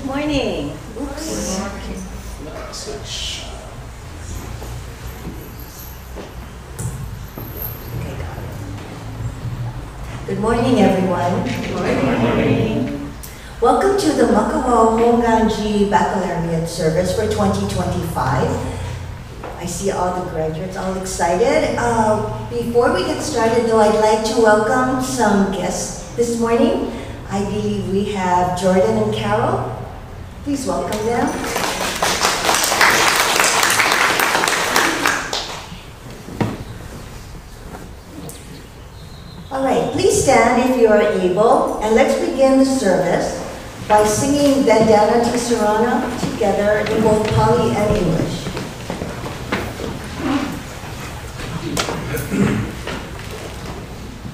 morning. Oops. Good morning, everyone. Good morning. Welcome to the Makawao Honganji Baccalaureate service for 2025. I see all the graduates all excited. Before we get started though, I'd like to welcome some guests this morning. I believe we have Jordan and Carol. Please welcome them. All right, please stand if you are able, and let's begin the service by singing Dandana Tisarana together in both Pali and English.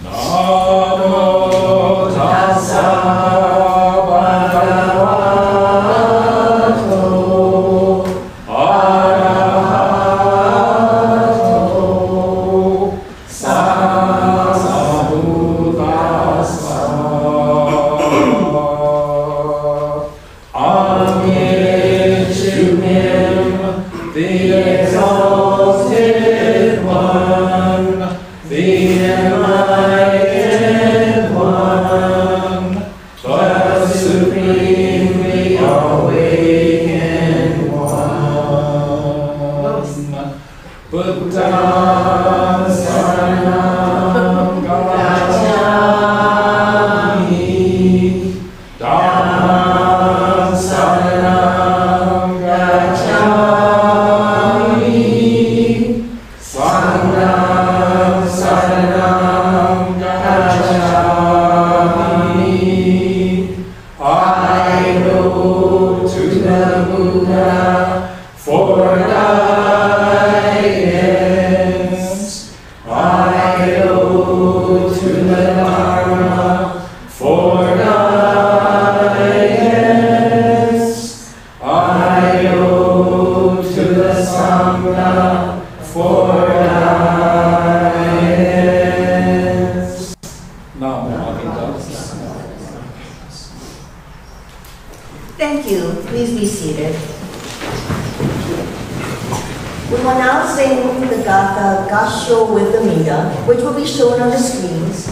Namo Tassa Thank you. Please be seated. We will now sing the Gatha Gasho with the Mida, which will be shown on the screens.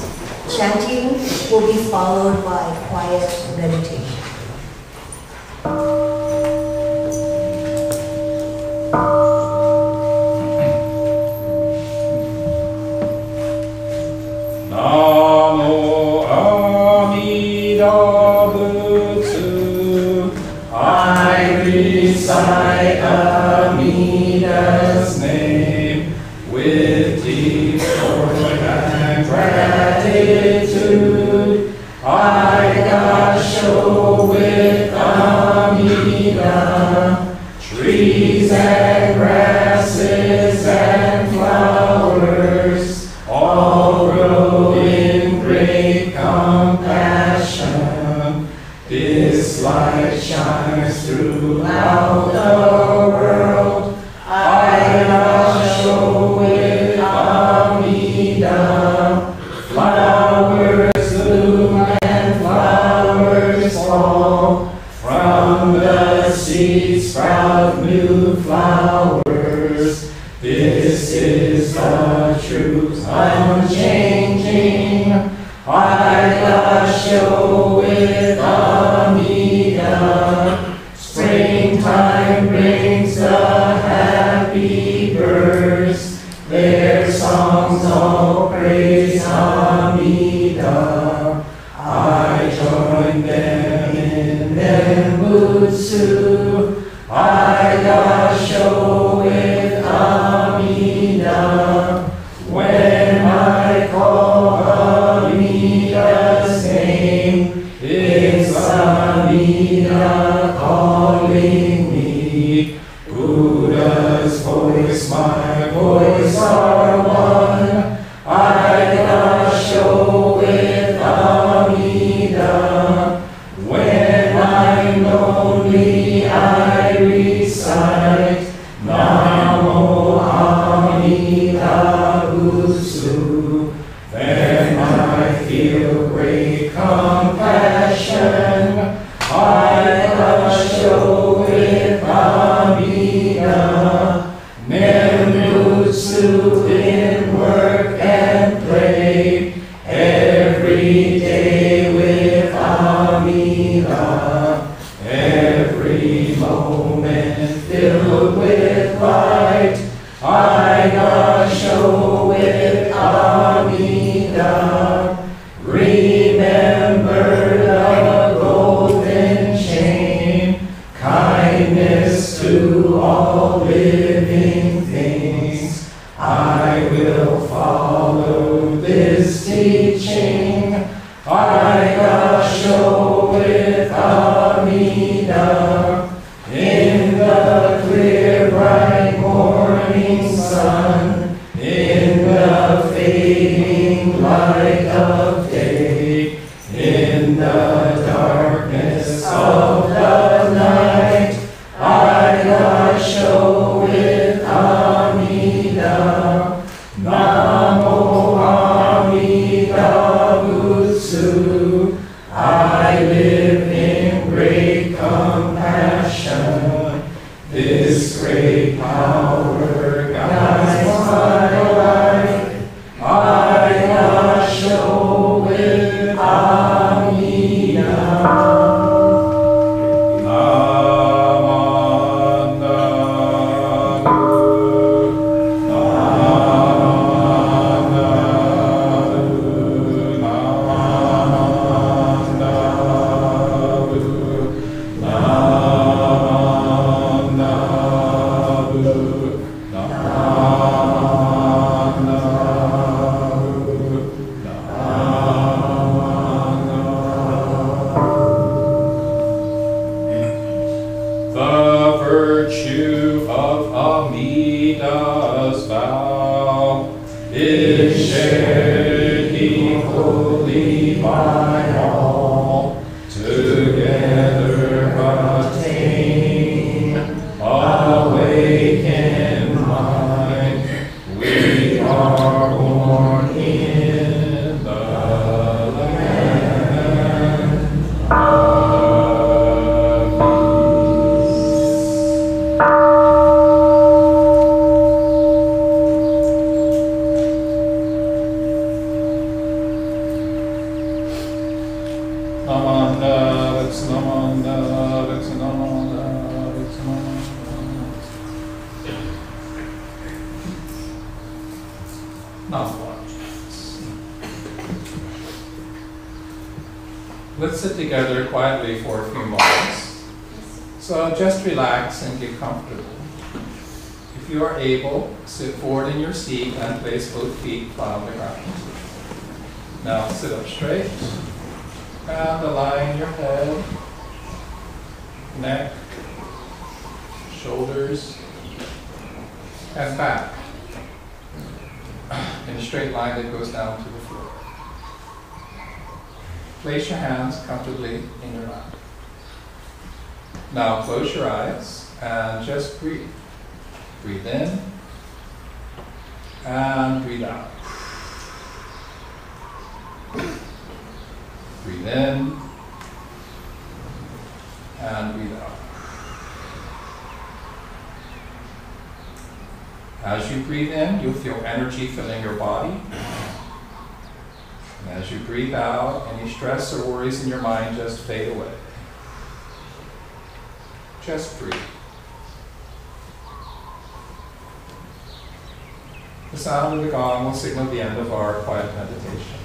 Chanting will be followed by quiet meditation. Recite Amida's name with deep joy and gratitude. I This light shines throughout the world. I must show it Amida. Flowers bloom and flowers fall. From the seeds sprout new flowers. This is the truth unchanging. I must show it Amida. Springtime brings the happy birds. Their songs all praise Amida. I join them in Nembutsu. I must show it Amida. When I call Amida's name, it's Amida calling me. Buddha's voice, my voice are one. I must show it Amida. When I'm lonely, I recite Namo Amida Butsu. Then I feel great compassion. I must show it Amida. Nembutsu in work and play. Every day with Amida. Every moment filled with light. I must show it Amida. Remember the golden chain. Kindness to all living things. I will follow this teaching. I must show it Amida. In the clear bright morning sun, in the fading light of day, in the darkness of the night, I must show it Amida. Namo Amida Butsu. I live in great compassion. This great power guides my life. I must show it Amida. The virtue of Amida's vow is shared equally by all. Together attain awakened mind. We are born in the land of Let's sit together quietly for a few moments. So just relax and get comfortable. If you are able, sit forward in your seat and place both feet flat on the ground. Now sit up straight and align your head, neck, shoulders, and back in a straight line that goes down to the floor. Place your hands comfortably in your lap. Now close your eyes and just breathe. Breathe in and breathe out. Breathe in and breathe out. As you breathe in, you'll feel energy filling your body. And as you breathe out, any stress or worries in your mind just fade away. Just breathe. The sound of the gong will signal the end of our quiet meditation.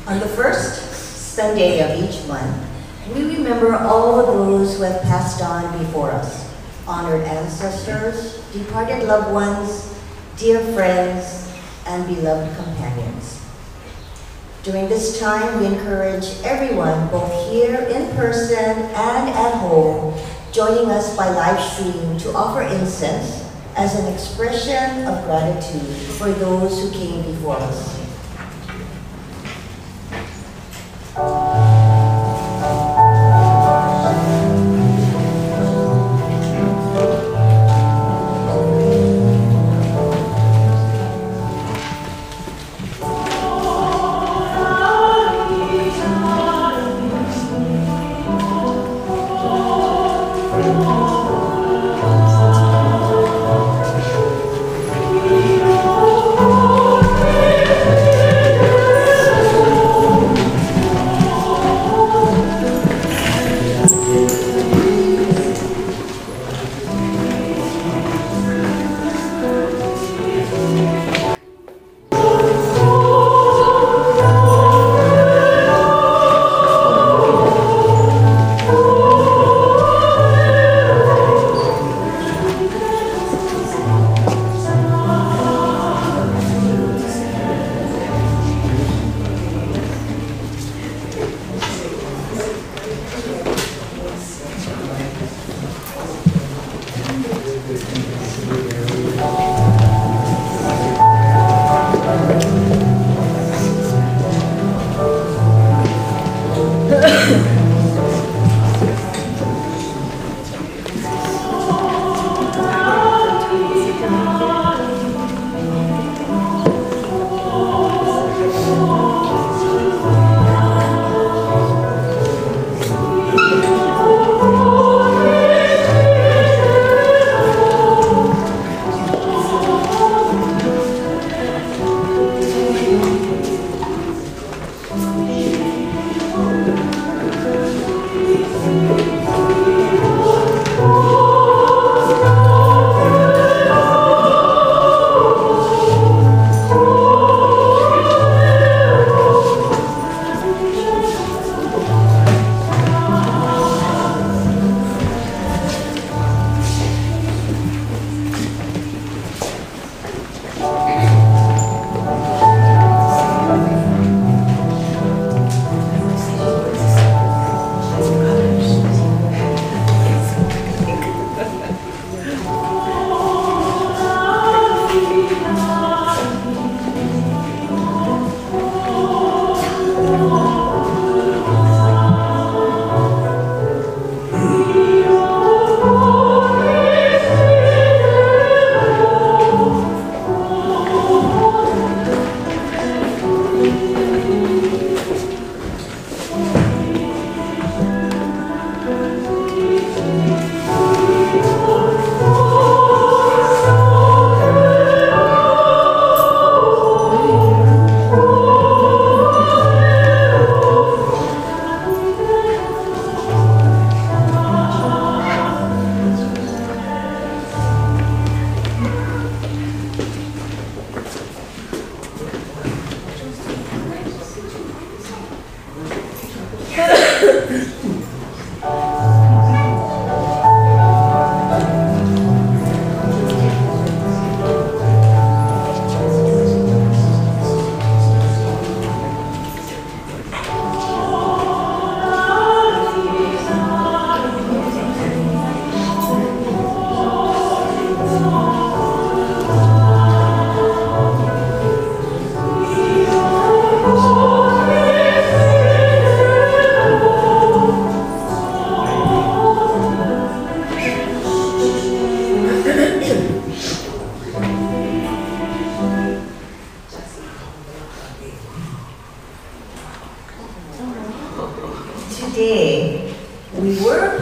On the first Sunday of each month, we remember all of those who have passed on before us, honored ancestors, departed loved ones, dear friends, and beloved companions. During this time, we encourage everyone, both here in person and at home, joining us by live stream to offer incense as an expression of gratitude for those who came before us.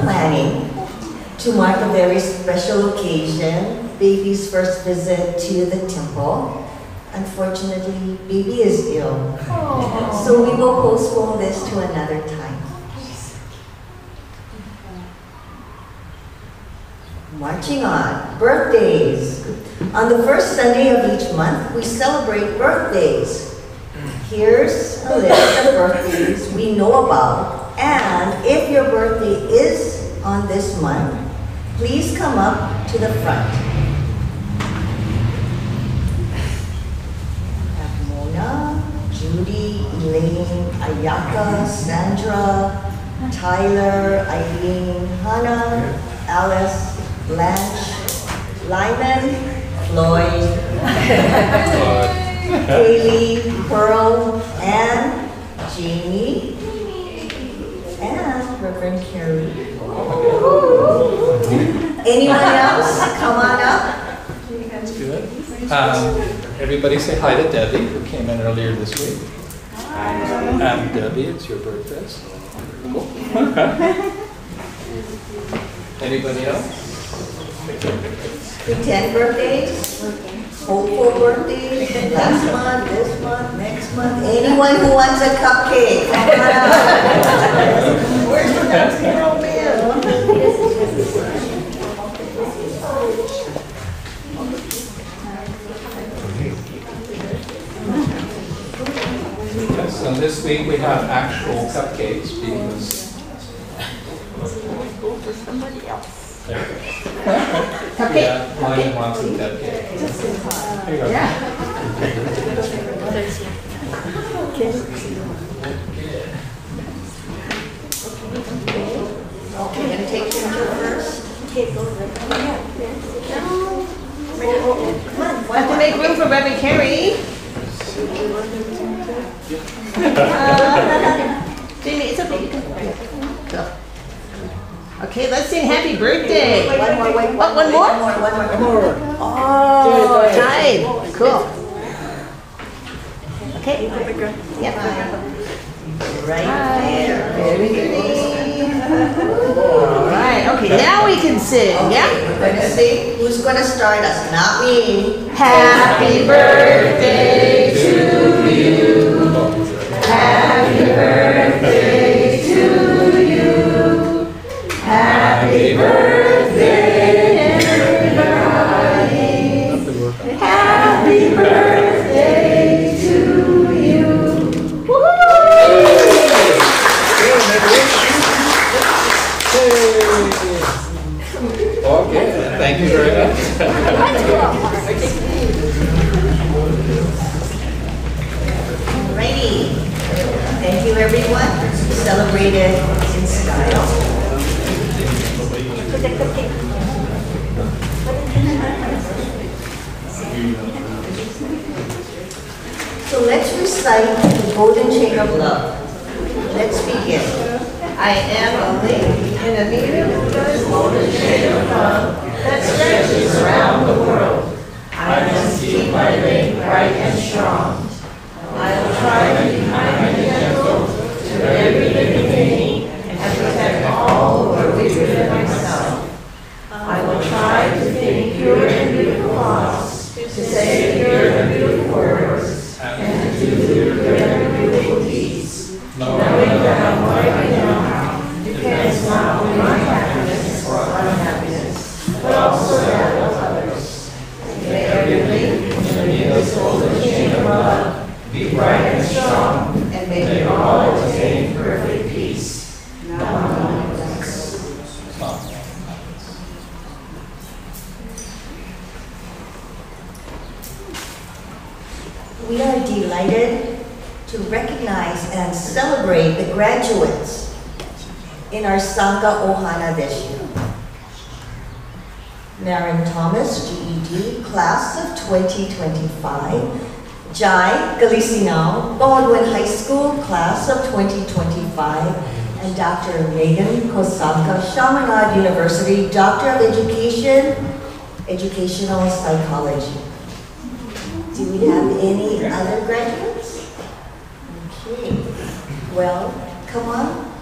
planning to mark a very special occasion, baby's first visit to the temple. Unfortunately, baby is ill. Aww. So we will postpone this to another time. Marching on, birthdays. On the first Sunday of each month, we celebrate birthdays. Here's a list of birthdays we know about, and if your birthday is on this month, please come up to the front. We have Mona, Judy, Elaine, Ayaka, Sandra, Tyler, Eileen, Hannah, Alice, Blanche, Lyman, Floyd, Kaylee, Pearl, Anne, Jamie, and Reverend Carrie. Anyone else? Come on up. That's good. Everybody say hi to Debbie, who came in earlier this week. Hi. Debbie, it's your birthday. Cool. Anybody else? Pretend birthdays, hopeful birthdays, last month, this month, next month. Anyone who wants a cupcake, come on up. Where's the 19-year-old man? Yes, so this week we have actual cupcakes because somebody else. Cupcake? Yeah, Lion wants a cupcake. Here you go. Yeah. Okay, gonna take picture first. I have to make room for Reverend Carrie. Jamie, it's okay. You can go. Okay, let's sing happy birthday. One more, wait. What, one more? One more. Oh, tied. Cool. Okay. Yep. Right there. Very good. All right. Okay, now we can sing. Yeah? We're gonna sing. Who's gonna start us? Not me. Happy birthday to you. Happy birthday to you. Happy birthday, everybody. Happy birthday to you. Okay, thank you very much. Alrighty. Thank you, everyone. Celebrated in style. So let's recite the golden chain of love. Let's begin. I am a link in a meaningless golden chain of love that stretches around the world. I must keep my link bright and strong. I will try to be kind and gentle to every living being and protect all who are weaker than myself. I will try to think pure and beautiful thoughts, to say pure and beautiful words, and to do pure and beautiful deeds, knowing that what I do now depends not on my happiness or unhappiness, but also that of others. May every link in the needle's golden chain of love be bright and strong, and may we all attain perfect peace. Namaste. We are delighted to recognize and celebrate the graduates in our Sangha Ohana this year. Marin Thomas, GED, class of 2025. Jai Galisinao, Baldwin High School, class of 2025. And Dr. Megan Kosaka, Chaminade University, Doctor of Education, Educational Psychology. Do we have any other graduates? Okay. Well, come on.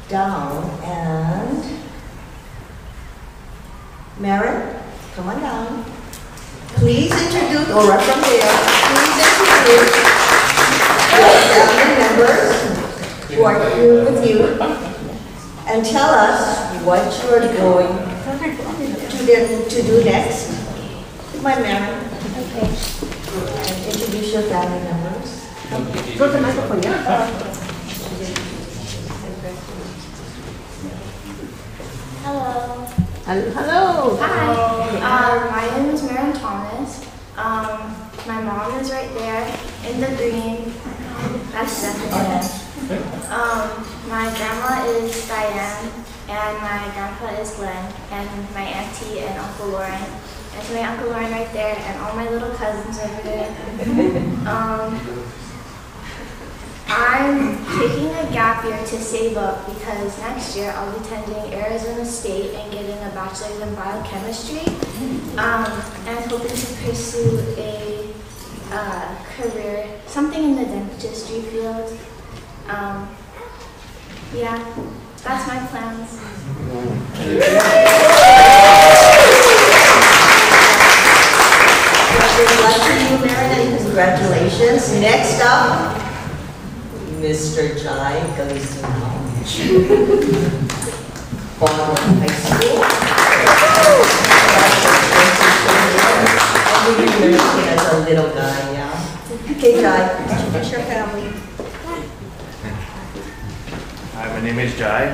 down and Maren, come on down. Please introduce, or right from there, please introduce your family members who are here with you and tell us what you are going to do next. Come on, Maren. Okay. And introduce your family members. Go to the microphone, yeah. Hello. Hello. Hi. My name is Maren Thomas. My mom is right there in the green. That's Stephanie. My grandma is Diane, and my grandpa is Glenn, and my auntie and Uncle Lauren. There's my Uncle Lauren right there, and all my little cousins over there. I'm taking a gap year to save up because next year I'll be attending Arizona State and getting a bachelor's in biochemistry. And I'm hoping to pursue a career, something in the dentistry field. Yeah, that's my plans. Good luck to you, Maren, and congratulations. Next up, Mr. Jai Galisino. Baldwin High School. And we remember him as a little guy, yeah? Okay, Jai, introduce your family. Hi, my name is Jai.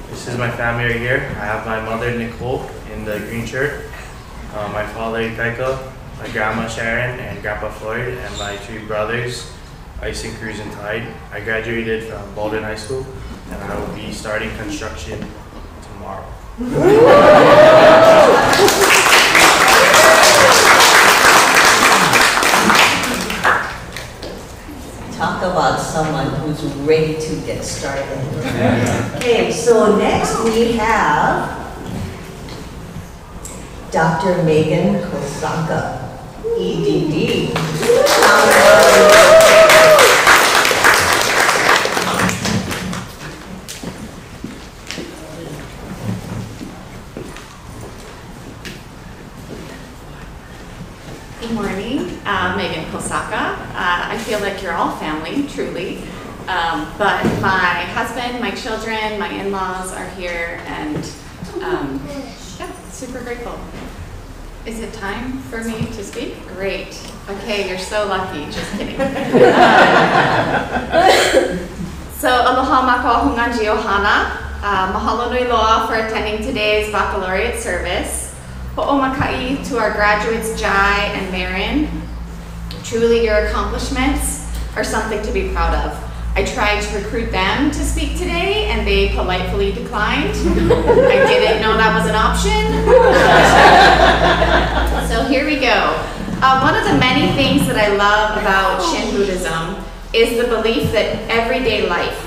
This is my family right here. I have my mother, Nicole, in the green shirt. My father, Kaiko, my grandma, Sharon, and Grandpa Floyd, and my three brothers, Ice and Cruz and Tide. I graduated from Baldwin High School, and I will be starting construction tomorrow. Talk about someone who's ready to get started. Okay, so next we have Dr. Megan Kosaka, EDD. Good morning, Megan Kosaka. I feel like you're all family, truly. But my husband, my children, my in-laws are here, and yeah, super grateful. Is it time for me to speak? Great. Okay, you're so lucky. Just kidding. So, aloha Makawao Hunganji Ohana. Mahalo nui loa for attending today's baccalaureate service. Ho'omakai to our graduates Jai and Maren. Truly your accomplishments are something to be proud of. I tried to recruit them to speak today and they politely declined. I didn't know that was an option. So here we go. One of the many things that I love about Shin Buddhism is the belief that everyday life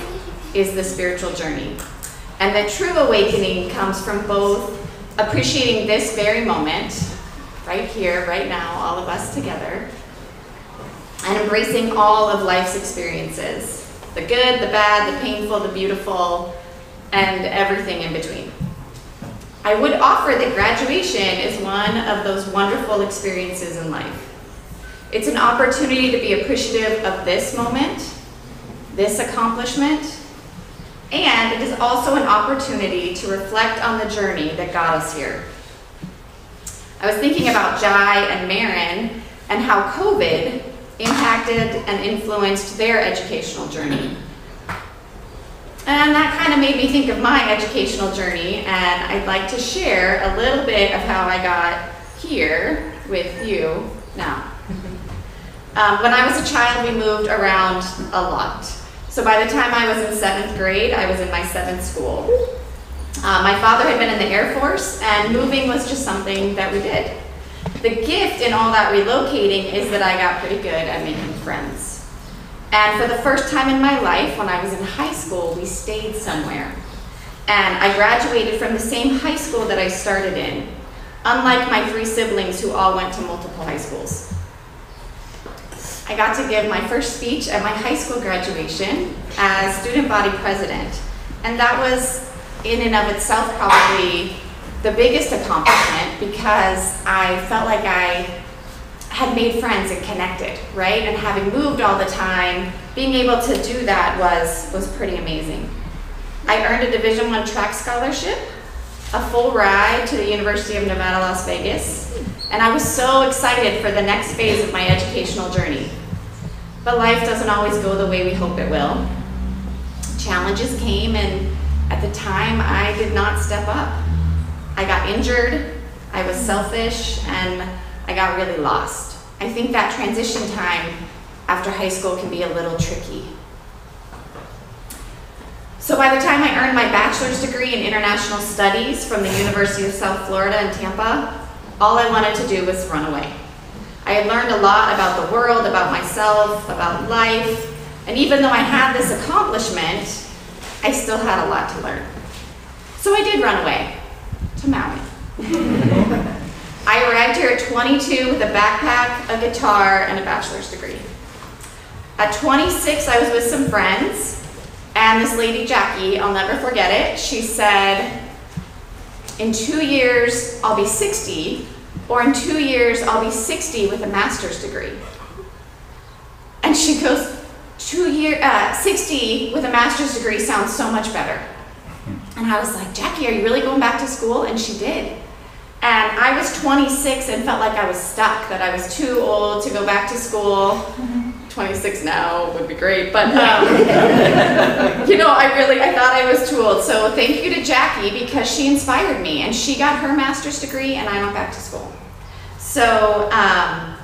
is the spiritual journey. And that true awakening comes from both appreciating this very moment, right here, right now, all of us together, and embracing all of life's experiences, the good, the bad, the painful, the beautiful, and everything in between. I would offer that graduation is one of those wonderful experiences in life. It's an opportunity to be appreciative of this moment, this accomplishment, and it is also an opportunity to reflect on the journey that got us here. I was thinking about Jai and Maren and how COVID impacted and influenced their educational journey. And that kind of made me think of my educational journey, and I'd like to share a little bit of how I got here with you now. When I was a child, we moved around a lot. So by the time I was in 7th grade, I was in my 7th school. My father had been in the Air Force, and moving was just something that we did. The gift in all that relocating is that I got pretty good at making friends. And for the first time in my life, when I was in high school, we stayed somewhere. And I graduated from the same high school that I started in, unlike my 3 siblings who all went to multiple high schools. I got to give my first speech at my high school graduation as student body president. And that was, in and of itself, probably the biggest accomplishment, because I felt like I had made friends and connected, right? And having moved all the time, being able to do that was pretty amazing. I earned a Division I track scholarship, a full ride to the University of Nevada, Las Vegas, and I was so excited for the next phase of my educational journey. But life doesn't always go the way we hope it will. Challenges came, and at the time, I did not step up. I got injured, I was selfish, and I got really lost. I think that transition time after high school can be a little tricky. So by the time I earned my bachelor's degree in international studies from the University of South Florida in Tampa, all I wanted to do was run away. I had learned a lot about the world, about myself, about life, and even though I had this accomplishment, I still had a lot to learn. So I did run away to Maui. I arrived here at 22 with a backpack, a guitar, and a bachelor's degree. At 26, I was with some friends, and this lady, Jackie, I'll never forget it, she said, in 2 years, I'll be 60, or in 2 years, I'll be 60 with a master's degree. And she goes, 60 with a master's degree sounds so much better. And I was like, Jackie, are you really going back to school? And she did. And I was 26 and felt like I was stuck, that I was too old to go back to school. 26 now would be great, but you know, I thought I was too old. So thank you to Jackie, because she inspired me, and she got her master's degree and I went back to school. So I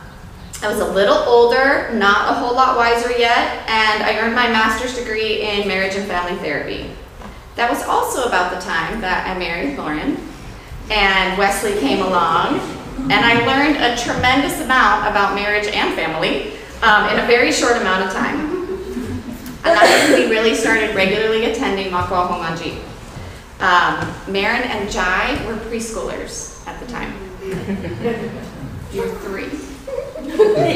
was a little older, not a whole lot wiser yet, and I earned my master's degree in marriage and family therapy. That was also about the time that I married Lauren, and Wesley came along, and I learned a tremendous amount about marriage and family in a very short amount of time. And that's when we really started regularly attending Makawao Honganji. Marin and Jai were preschoolers at the time. You're 3.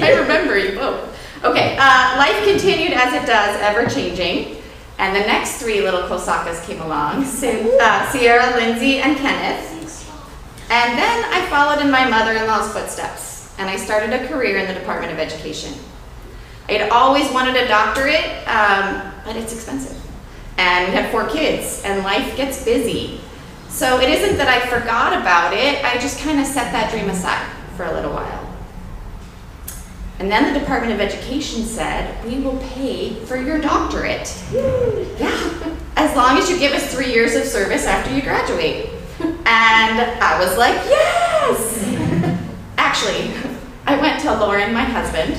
I remember you both. Okay, life continued as it does, ever changing. And the next 3 little Kosakas came along, Sierra, Lindsay, and Kenneth. And then I followed in my mother-in-law's footsteps, and I started a career in the Department of Education. I had always wanted a doctorate, but it's expensive. And we had 4 kids, and life gets busy. So it isn't that I forgot about it, I just kind of set that dream aside for a little while. And then the Department of Education said, we will pay for your doctorate. Yeah, as long as you give us 3 years of service after you graduate. And I was like, yes! Actually, I went to Lauren, my husband,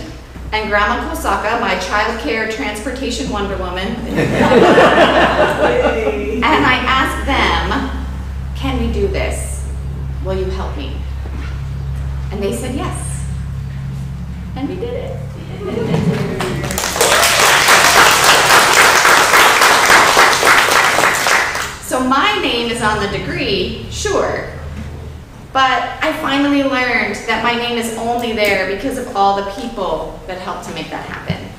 and Grandma Kosaka, my child care transportation Wonder Woman. And I asked them, can we do this? Will you help me? And they said yes. And we did it. So my name is on the degree, sure, but I finally learned that my name is only there because of all the people that helped to make that happen.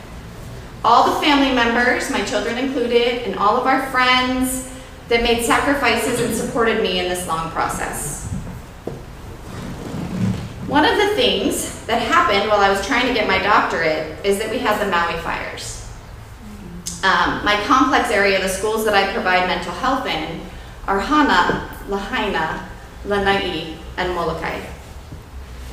All the family members, my children included, and all of our friends that made sacrifices and supported me in this long process. One of the things that happened while I was trying to get my doctorate is that we had the Maui fires. My complex area, the schools that I provide mental health in, are Hana, Lahaina, Lanai, and Molokai.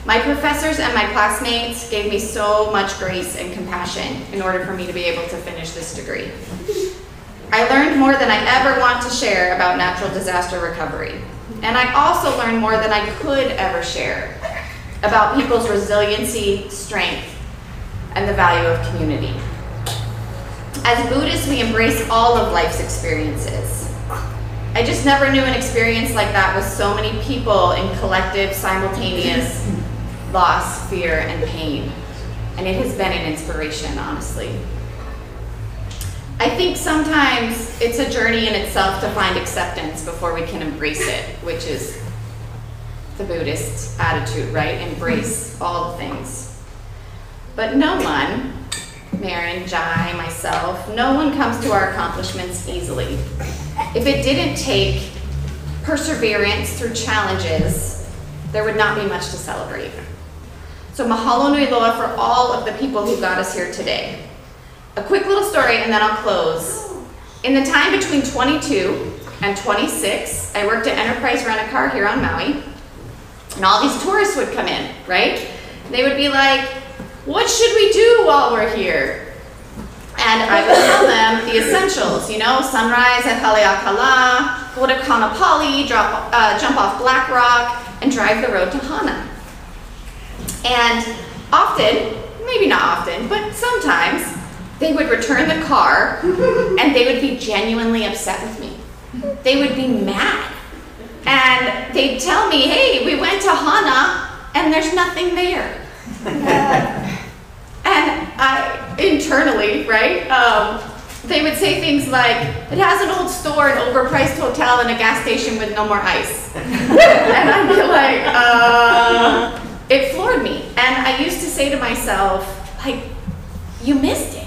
My professors and my classmates gave me so much grace and compassion in order for me to be able to finish this degree. I learned more than I ever want to share about natural disaster recovery. And I also learned more than I could ever share about people's resiliency, strength, and the value of community. As Buddhists, we embrace all of life's experiences. I just never knew an experience like that with so many people in collective, simultaneous loss, fear, and pain. And it has been an inspiration, honestly. I think sometimes it's a journey in itself to find acceptance before we can embrace it, which is the Buddhist attitude, right? Embrace all the things. But no one, Marin, Jai, myself, no one comes to our accomplishments easily. if it didn't take perseverance through challenges, there would not be much to celebrate. So mahalo nui loa for all of the people who got us here today. A quick little story and then I'll close. In the time between 22 and 26, I worked at Enterprise Rent-A-Car here on Maui, and all these tourists would come in, right? They would be like, what should we do while we're here? And I would tell them the essentials, you know, sunrise at Haleakala, go to Kaanapali, jump off Black Rock, and drive the road to Hana. And often, maybe not often, but sometimes, they would return the car and they would be genuinely upset with me. They would be mad. And they'd tell me, hey, we went to Hana and there's nothing there. And I, internally, right, they would say things like, it has an old store, an overpriced hotel, and a gas station with no more ice. And I'd be like, it floored me. And I used to say to myself, like, you missed it.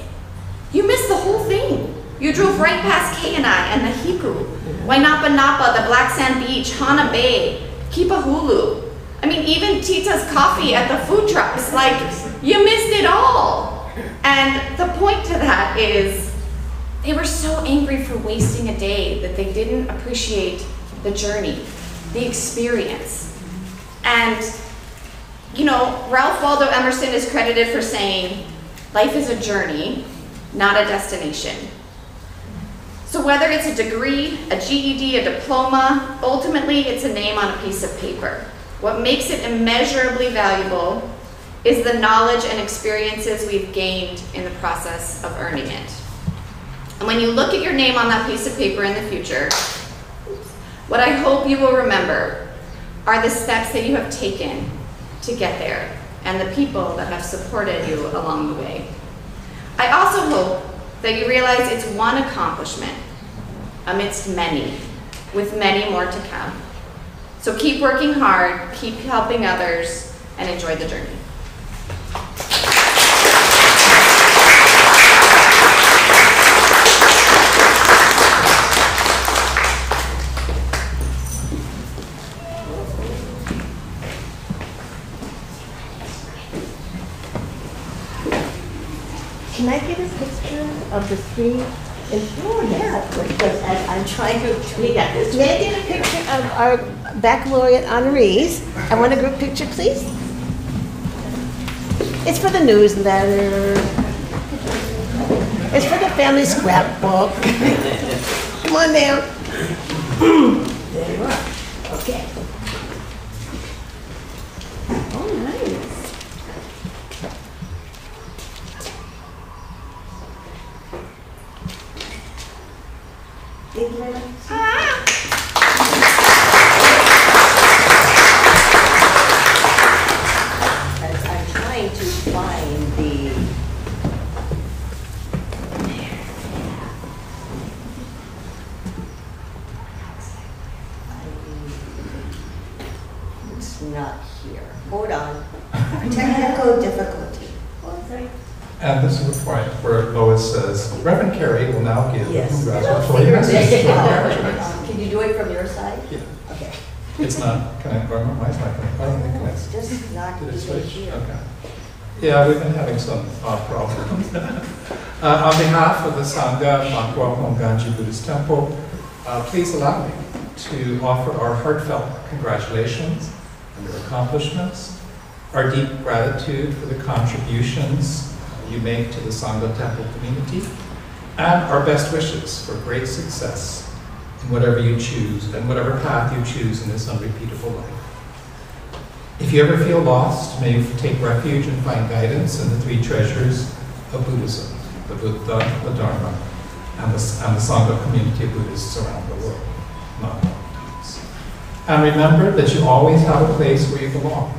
You missed the whole thing. You drove right past Kaianai and the Hiku, Wainapa Napa, the Black Sand Beach, Hana Bay, Kipahulu. I mean, even Tita's Coffee at the food trucks. Like, you missed it all. And the point to that is, they were so angry for wasting a day that they didn't appreciate the journey, the experience. And, you know, Ralph Waldo Emerson is credited for saying, life is a journey, not a destination. So whether it's a degree, a GED, a diploma, ultimately it's a name on a piece of paper. What makes it immeasurably valuable is the knowledge and experiences we've gained in the process of earning it. And when you look at your name on that piece of paper in the future, what I hope you will remember are the steps that you have taken to get there and the people that have supported you along the way. I also hope that you realize it's one accomplishment amidst many, with many more to come. So keep working hard, keep helping others, and enjoy the journey. Can I get a picture of the three? Oh, yeah, because I'm trying to. We got this. May I get a picture of our baccalaureate honorees? I want a group picture, please. It's for the newsletter. It's for the family scrapbook. Come on down. There you are. Okay. Oh, nice. Thank you very much. I'm trying to find the. It's not here. Hold on. Technical difficulty. Oh, sorry. And this is the point where Lois says, Reverend Carey will now give a Yes. congratulatory message to our graduates. Can you do it from your side? Yeah. Okay. It's not connected, why is not connected? I don't think It's it's. just not Did it even switch? here. Okay. Yeah, we've been having some problems. On behalf of the Sangha, Makawao Honganji Buddhist Temple, please allow me to offer our heartfelt congratulations on your accomplishments, our deep gratitude for the contributions you make to the Sangha Temple community, and our best wishes for great success in whatever you choose and whatever path you choose in this unrepeatable life. If you ever feel lost, may you take refuge and find guidance in the three treasures of Buddhism, the Buddha, the Dharma, and the Sangha community of Buddhists around the world, not all times. And remember that you always have a place where you belong,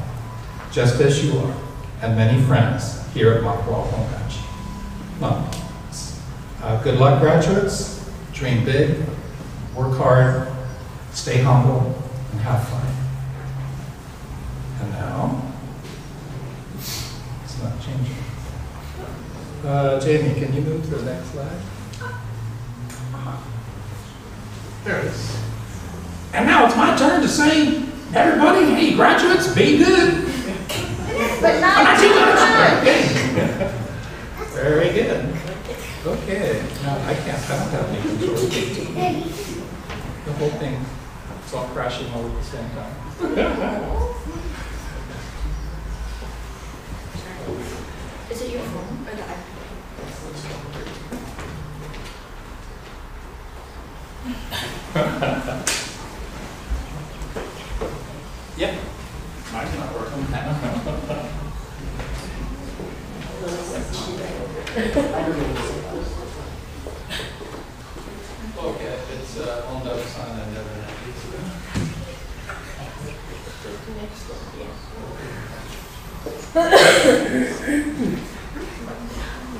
just as you are, and many friends here at Makawao Honganji. Good luck, graduates. Dream big, work hard, stay humble, and have fun. And now, it's not changing. Jamie, can you move to the next slide? There it is. And now it's my turn to say, everybody, hey, graduates, be good. But not I'm not too too much. Very good. Okay. Now I don't have any control. The whole thing, it's all crashing all at the same time. Is it your phone or the iPad? Yep. Mine's not working. Okay, it's on the other side and the other.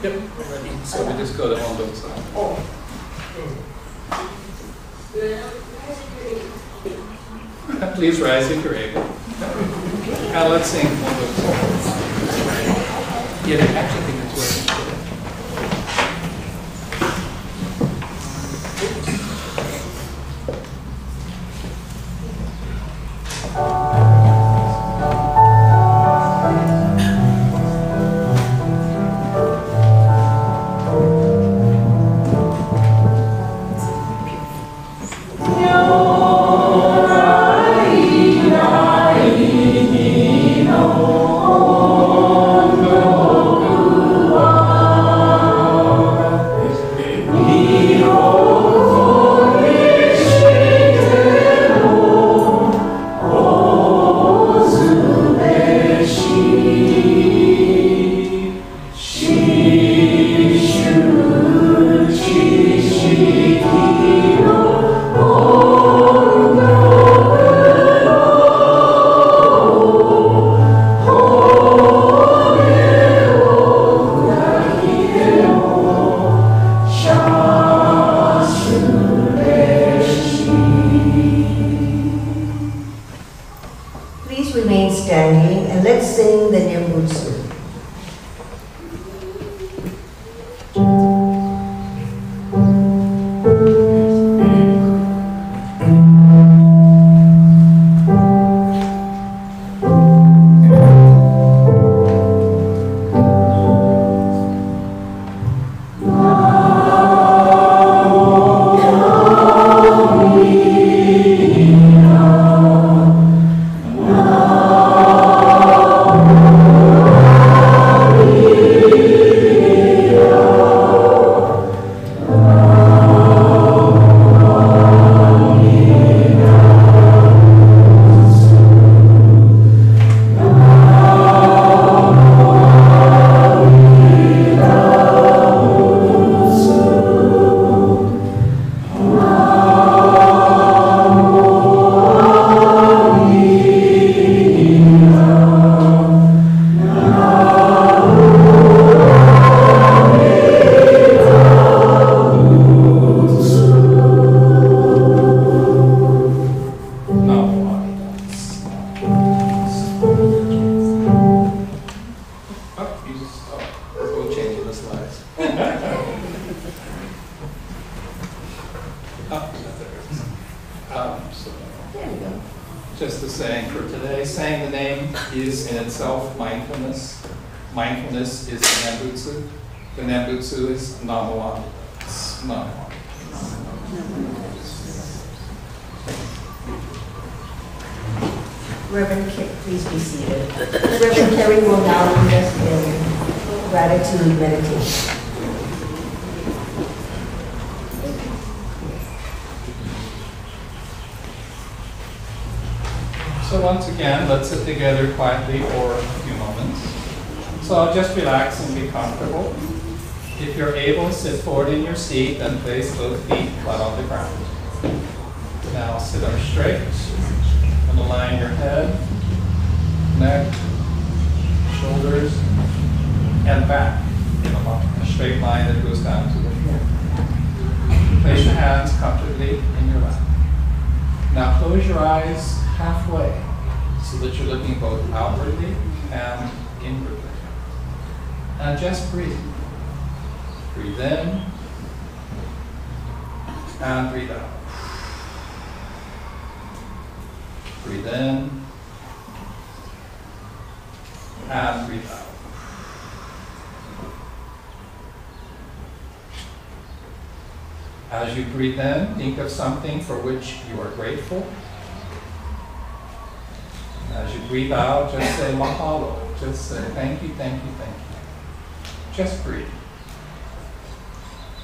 Yep, ready. So we just go to on the side. Please rise if you're able. Now let's sing on the side. Yeah, I actually think it's working. Please remain standing and let's sing the Nembutsu. Just the saying for today, saying the name is in itself mindfulness. Mindfulness is the Nembutsu. The Nembutsu is Namawa. Namawa. Reverend Kerry, please be seated. Reverend Kerry will now lead us in gratitude meditation. So once again, let's sit together quietly for a few moments. So just relax and be comfortable. If you're able, sit forward in your seat and place both feet flat on the ground. Now sit up straight and align your head, neck, shoulders, and back in a straight line that goes down to the floor. Place your hands comfortably in your lap. Now close your eyes halfway so that you're looking both outwardly and inwardly. And just breathe. Breathe in and breathe out. Breathe in. And breathe out. As you breathe in, think of something for which you are grateful. As you breathe out, just say mahalo. Just say thank you, thank you, thank you. Just breathe.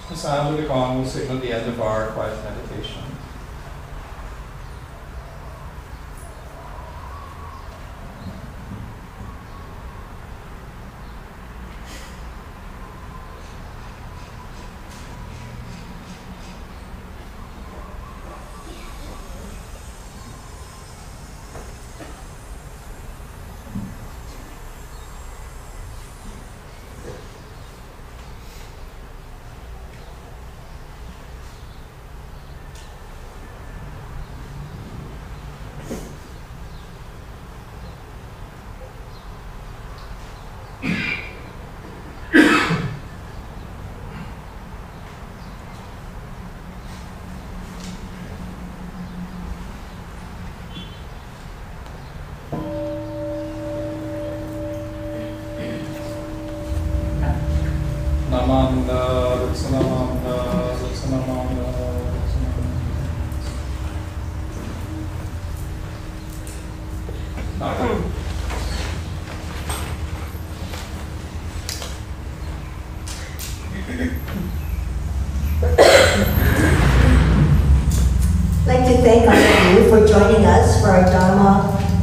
The sound of the gong will signal the end of our quiet meditation. Namanda, Ruksanamanda, Ruksanamanda, Ruksanamanda. I'd like to thank all of you for joining us for our Dharma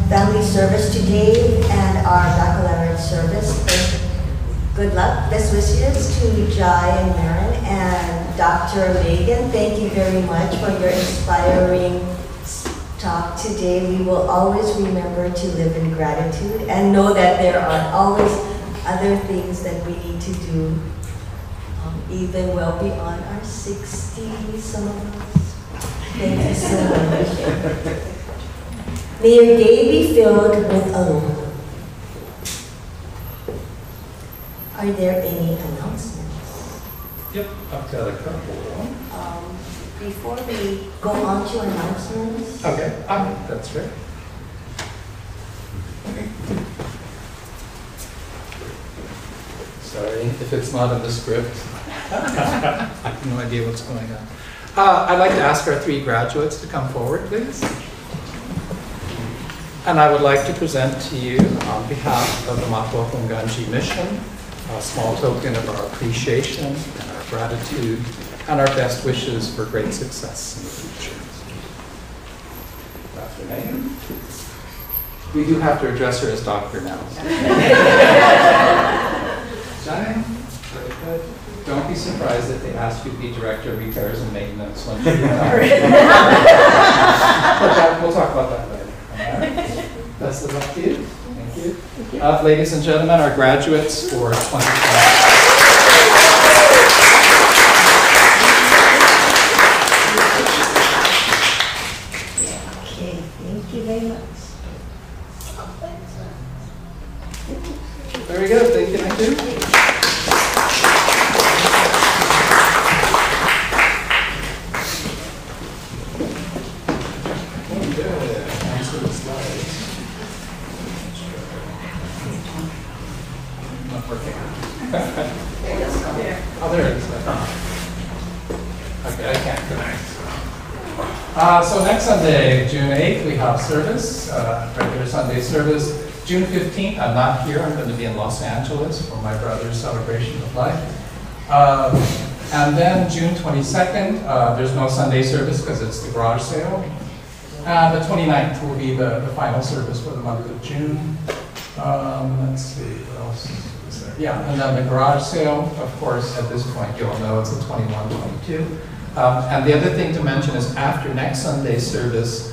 family service today and our baccalaureate service. Good luck. Best wishes to Jai and Maren and Dr. Megan. Thank you very much for your inspiring talk today. We will always remember to live in gratitude and know that there are always other things that we need to do, even well beyond our 60s, some of us. Thank you so much. May your day be filled with aloha. Are there any announcements? Yep, I've got a couple. Before we go on to announcements. Okay, that's great. Sorry if it's not in the script. I have no idea what's going on. I'd like to ask our 3 graduates to come forward, please. And I would like to present to you, on behalf of the Makawao Honganji mission, a small token of our appreciation and our gratitude and our best wishes for great success in the future. Dr. Megan. We do have to address her as doctor now. Jai, very good. Don't be surprised if they ask you to be director of repairs and maintenance once you're done. We'll talk about that later. All right. Best of luck to you. Thank you. Thank you. Ladies and gentlemen, our graduates for 2020. Very good, thank you, thank you. Good, thanks for the slides. Not working. Oh, there it is. Okay, I can't connect. So next Sunday, June 8th, we have service, regular Sunday service. June 15th, I'm not here. I'm going to be in Los Angeles for my brother's celebration of life. And then June 22nd, there's no Sunday service because it's the garage sale. The 29th will be the final service for the month of June. Let's see, what else is there? Yeah, and then the garage sale, of course, at this point, you'll know it's the 21, 22. And the other thing to mention is after next Sunday's service,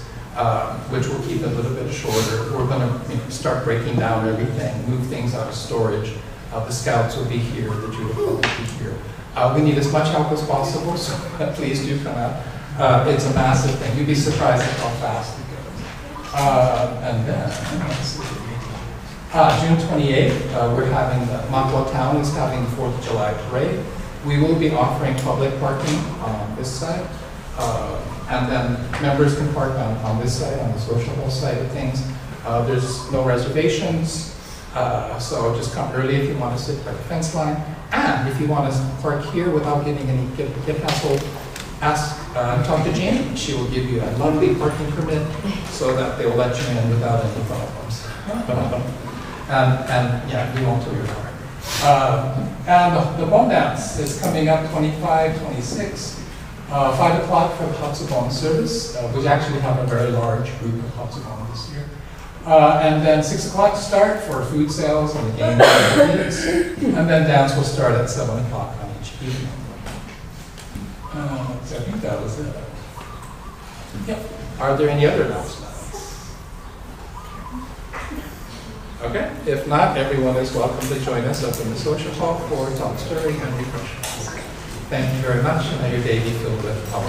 which we'll keep a little bit shorter, we're going to start breaking down everything, move things out of storage. The scouts will be here, the Judah will be here. We need as much help as possible, so please do come out. It's a massive thing. You'd be surprised at how fast it goes. And then, let's see. June 28th, we're having the Makawao Town is having the 4th of July parade. We will be offering public parking on this side. And then members can park on this side, on the social hall side of things. There's no reservations, so just come early if you want to sit by the fence line. And if you want to park here without getting any get hassled, talk to Jane. She will give you a lovely parking permit so that they will let you in without any problems. and yeah, we won't tow your car. And the bone dance is coming up 25, 26. 5 o'clock for the Hatsubon service, we actually have a very large group of Hatsubon this year. And then 6 o'clock start for food sales and the game activities. And then dance will start at 7 o'clock on each evening. So I think that was it. Yep. Are there any other announcements? Okay. If not, everyone is welcome to join us up in the social hall for talk story and refreshments. Thank you very much, and may your day be filled with power.